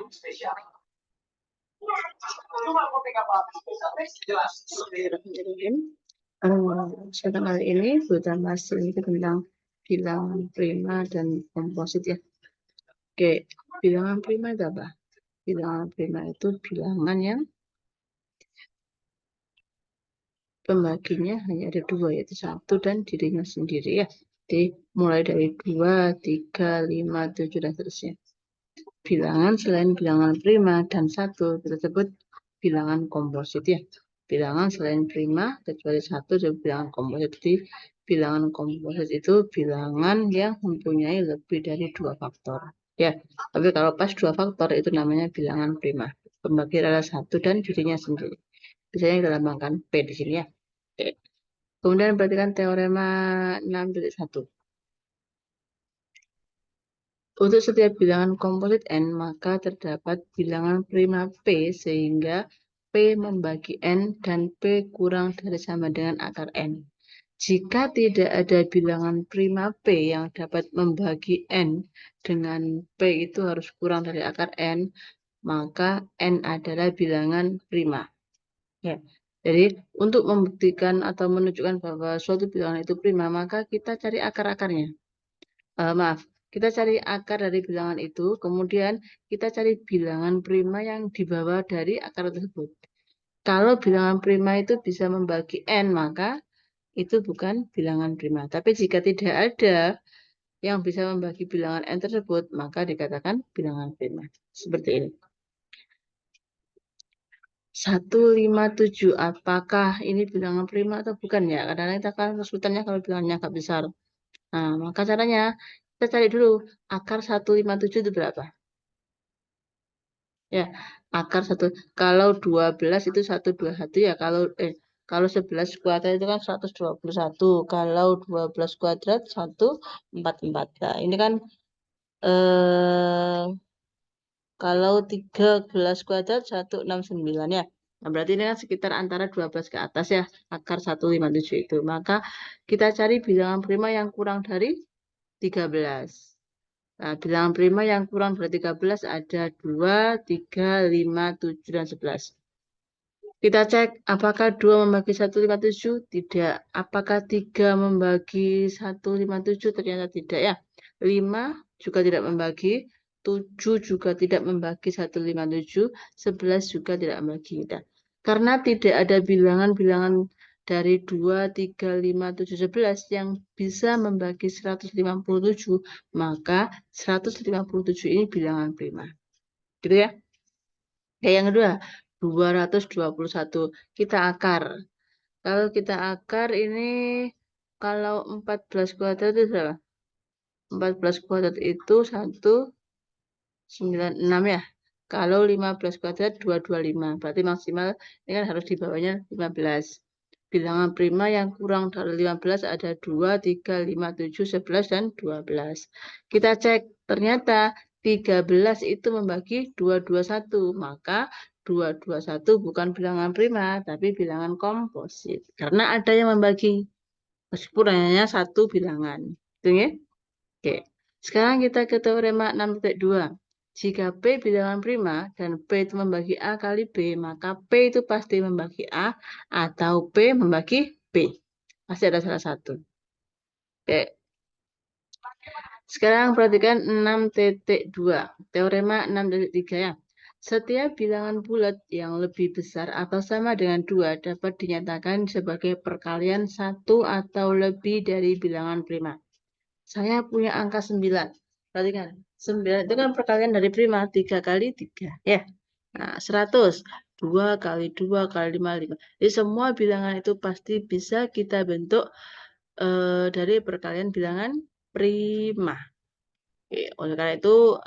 Sekarang kali ini kita masih tentang bilangan prima dan komposit ya. Oke, bilangan prima itu apa? Bilangan prima itu bilangan yang pembaginya hanya ada dua, yaitu 1 dan dirinya sendiri ya. Jadi mulai dari 2, 3, 5, 7 dan seterusnya. Bilangan selain bilangan prima dan 1 kita sebut bilangan komposit ya. Bilangan selain prima kecuali 1 dan bilangan komposit. Jadi bilangan komposit itu bilangan yang mempunyai lebih dari 2 faktor ya. Tapi kalau pas 2 faktor itu namanya bilangan prima. Pembagi adalah 1 dan dirinya sendiri. Biasanya dilambangkan P di sini ya. Oke. Kemudian perhatikan teorema 6.1. Untuk setiap bilangan komposit N, maka terdapat bilangan prima P sehingga P membagi N dan P kurang dari sama dengan akar N. Jika tidak ada bilangan prima P yang dapat membagi N dengan P itu harus kurang dari akar N, maka N adalah bilangan prima. Ya. Jadi untuk membuktikan atau menunjukkan bahwa suatu bilangan itu prima, maka kita cari akar-akarnya. Kita cari akar dari bilangan itu, kemudian kita cari bilangan prima yang dibawa dari akar tersebut. Kalau bilangan prima itu bisa membagi N, maka itu bukan bilangan prima. Tapi jika tidak ada yang bisa membagi bilangan N tersebut, maka dikatakan bilangan prima. Seperti ini. 157, apakah ini bilangan prima atau bukan ya? Kadang-kadang kita akan kesulitannya kalau bilangannya agak besar. Nah, maka caranya kita cari dulu akar 157 itu berapa? Ya, akar 1. Kalau 12 itu 121 ya. Kalau 11 kuadrat itu kan 121. Kalau 12 kuadrat 144. Nah, ini kan eh kalau 13 kuadrat 169 ya. Nah, berarti ini kan sekitar antara 12 ke atas ya, akar 157 itu. Maka kita cari bilangan prima yang kurang dari 13. Nah, bilangan prima yang kurang dari 13 ada 2, 3, 5, 7, dan 11. Kita cek apakah 2 membagi 157? Tidak. Apakah 3 membagi 157? Ternyata tidak ya. 5 juga tidak membagi. 7 juga tidak membagi 157. 11 juga tidak membagi. Karena tidak ada bilangan-bilangan dari 2, 3, 5, 7, 11 yang bisa membagi 157, maka 157 ini bilangan prima. Gitu ya. Yang kedua, 221. Kita akar. Kalau kita akar ini, kalau 14 kuadrat itu berapa? 14 kuadrat itu 196 ya. Kalau 15 kuadrat 225. Berarti maksimal ini kan harus di bawahnya 15. Bilangan prima yang kurang dari 15 ada 2, 3, 5, 7, 11, dan 12. Kita cek, ternyata 13 itu membagi 221. Maka 221 bukan bilangan prima, tapi bilangan komposit. Karena ada yang membagi. Meskipun hanya satu bilangan. Itu ya? Oke. Sekarang kita ke teorema 6.2. Jika P bilangan prima dan P itu membagi A kali B, maka P itu pasti membagi A atau P membagi B. Pasti ada salah satu. Oke. Sekarang perhatikan 6.2. Teorema 6.3 ya. Setiap bilangan bulat yang lebih besar atau sama dengan 2 dapat dinyatakan sebagai perkalian 1 atau lebih dari bilangan prima. Saya punya angka 9. Perhatikan, 9 itu kan perkalian dari prima, 3 kali 3. Ya. Nah, 100. 2 kali 2 kali 5, 5. Jadi semua bilangan itu pasti bisa kita bentuk dari perkalian bilangan prima. Oke, oleh karena itu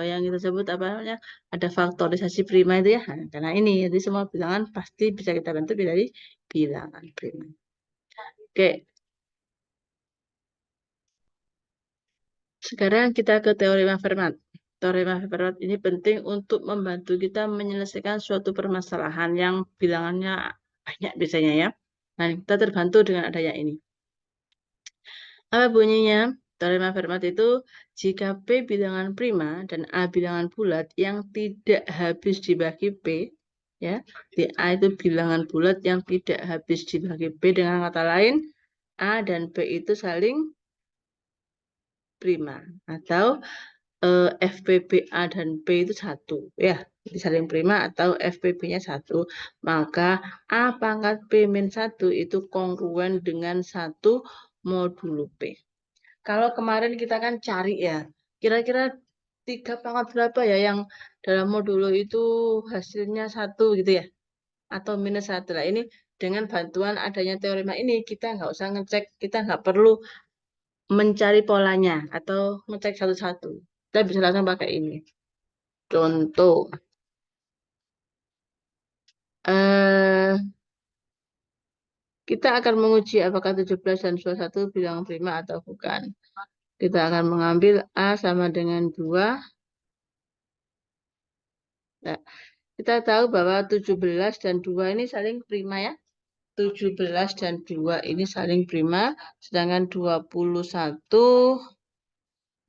yang kita sebut apa namanya, ada faktorisasi prima itu ya. Nah, karena ini, jadi semua bilangan pasti bisa kita bentuk dari bilangan prima. Oke. Sekarang kita ke teorema Fermat. Teorema Fermat ini penting untuk membantu kita menyelesaikan suatu permasalahan yang bilangannya banyak biasanya ya. Nah, kita terbantu dengan adanya ini. Apa bunyinya? Teorema Fermat itu jika P bilangan prima dan A bilangan bulat yang tidak habis dibagi P, ya, di A itu bilangan bulat yang tidak habis dibagi P, dengan kata lain A dan P itu saling prima, atau FPB A dan P itu satu, ya, jadi saling prima atau FPB-nya satu, maka A pangkat P min 1 itu kongruen dengan 1 modulo P. Kalau kemarin kita kan cari ya, kira-kira 3 pangkat berapa ya yang dalam modulo itu hasilnya 1 gitu ya, atau minus 1 lah. Ini dengan bantuan adanya teorema ini kita nggak usah ngecek, kita nggak perlu mencari polanya atau ngecek satu-satu. Kita bisa langsung pakai ini. Contoh, eh, kita akan menguji apakah 17 dan 21 bilangan prima atau bukan. Kita akan mengambil A sama dengan 2. Nah, kita tahu bahwa 17 dan 2 ini saling prima ya. 17 dan 2 ini saling prima, sedangkan 21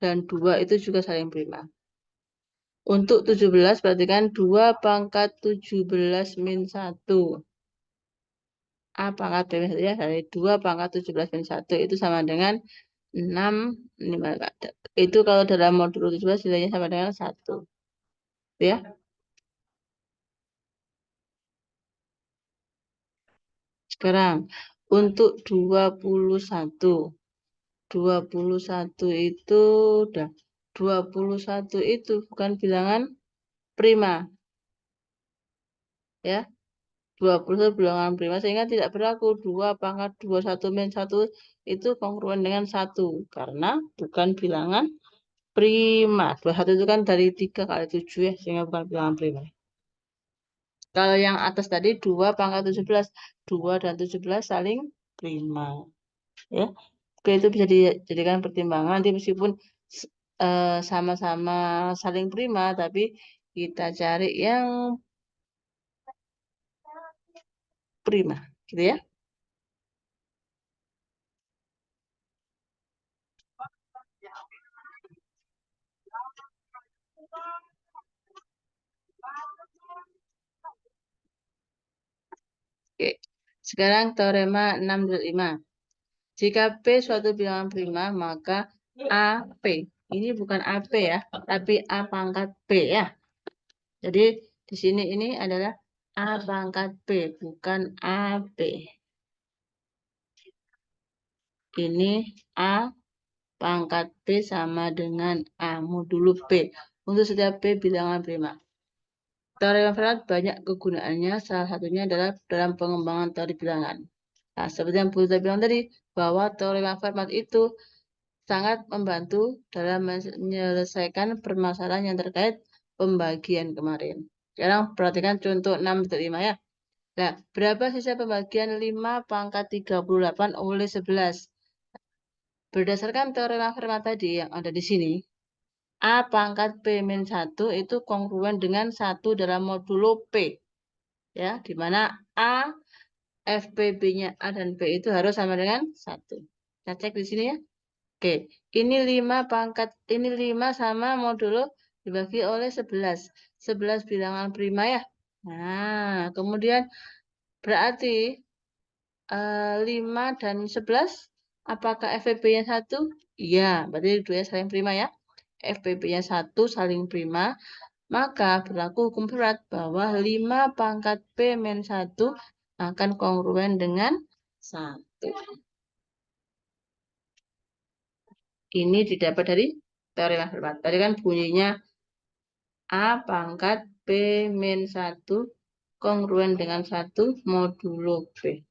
dan 2 itu juga saling prima. Untuk 17 berarti kan 2 pangkat 17 min 1. A pangkat B min 1 ya, dari 2 pangkat 17 min 1 itu sama dengan 6. Ini itu kalau dalam modul 17 nilainya sama dengan 1. Ya. Sekarang untuk 21. 21 itu udah 21 itu bukan bilangan prima ya. 21 bilangan prima sehingga tidak berlaku 2 pangkat 21 min 1 itu kongruen dengan 1 karena bukan bilangan prima. 21 itu kan dari 3 kali 7 ya, sehingga bukan bilangan prima. Kalau yang atas tadi 2 pangkat 17, 2 dan 17 saling prima ya. Oke, itu bisa dijadikan pertimbangan nanti meskipun sama-sama saling prima, tapi kita cari yang prima, gitu ya. Oke, sekarang teorema 6/5. Jika P suatu bilangan prima, maka AP. Ini bukan AP ya, tapi A pangkat P ya. Jadi di sini ini adalah A pangkat P, bukan AP. Ini A pangkat P sama dengan A modulo P. Untuk setiap P bilangan prima. Teorema Fermat banyak kegunaannya, salah satunya adalah dalam pengembangan teori bilangan. Nah, seperti yang Bu bilang tadi, bahwa teorema Fermat itu sangat membantu dalam menyelesaikan permasalahan yang terkait pembagian kemarin. Sekarang perhatikan contoh 6/5 ya. Nah, berapa sisa pembagian 5 pangkat 38 oleh 11? Berdasarkan teorema Fermat tadi yang ada di sini, A pangkat P min 1 itu kongruen dengan 1 dalam modulo P. Ya, di mana A, FPB-nya A dan P itu harus sama dengan 1. Kita cek di sini ya. Oke, ini 5 pangkat, ini 5 sama modulo dibagi oleh 11. 11 bilangan prima ya. Nah, kemudian berarti 5 dan 11, apakah FPB-nya 1? Iya, berarti dua saling prima ya. FPB-nya 1 saling prima, maka berlaku hukum berat bahwa 5 pangkat P min 1 akan kongruen dengan 1. Ini didapat dari teorema Fermat. Tadi kan bunyinya A pangkat P min 1 kongruen dengan 1 modulo P.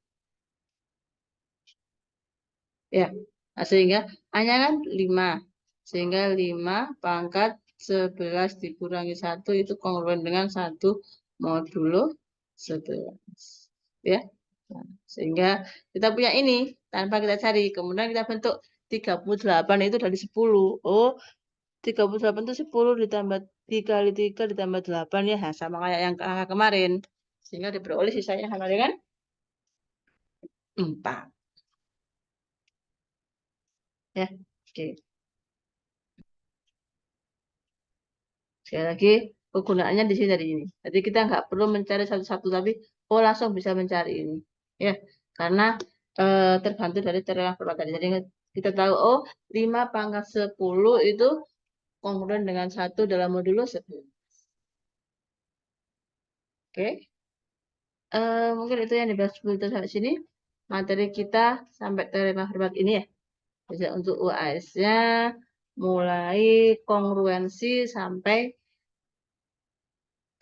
Ya, nah, sehingga A-nya kan 5. Sehingga 5 pangkat 11 dikurangi 1 itu kongruen dengan 1 modulo 11. Ya, nah, sehingga kita punya ini tanpa kita cari. Kemudian kita bentuk 38 itu dari 10. Oh, 38 itu 10 ditambah 3 kali 3 ditambah 8 ya, nah, sama kayak yang angka kemarin. Sehingga diperoleh sisanya sama dengan 4. Ya, oke. Sekali lagi, kegunaannya di sini tadi ini. Jadi kita nggak perlu mencari satu-satu, tapi oh langsung bisa mencari ini. Ya, karena tergantung dari teorema format tadi. Jadi kita tahu, oh 5 pangkat 10 itu kongruen dengan 1 dalam modulo 10. Oke. Mungkin itu yang dibahas dulu sampai sini. Materi kita sampai teorema format ini ya. Bisa untuk UAS-nya mulai kongruensi sampai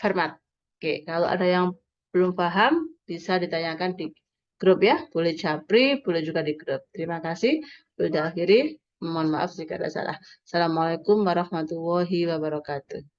format. Oke, kalau ada yang belum paham bisa ditanyakan di grup ya. Boleh japri, boleh juga di grup. Terima kasih. Sudah akhiri. Mohon maaf jika ada salah. Assalamualaikum warahmatullahi wabarakatuh.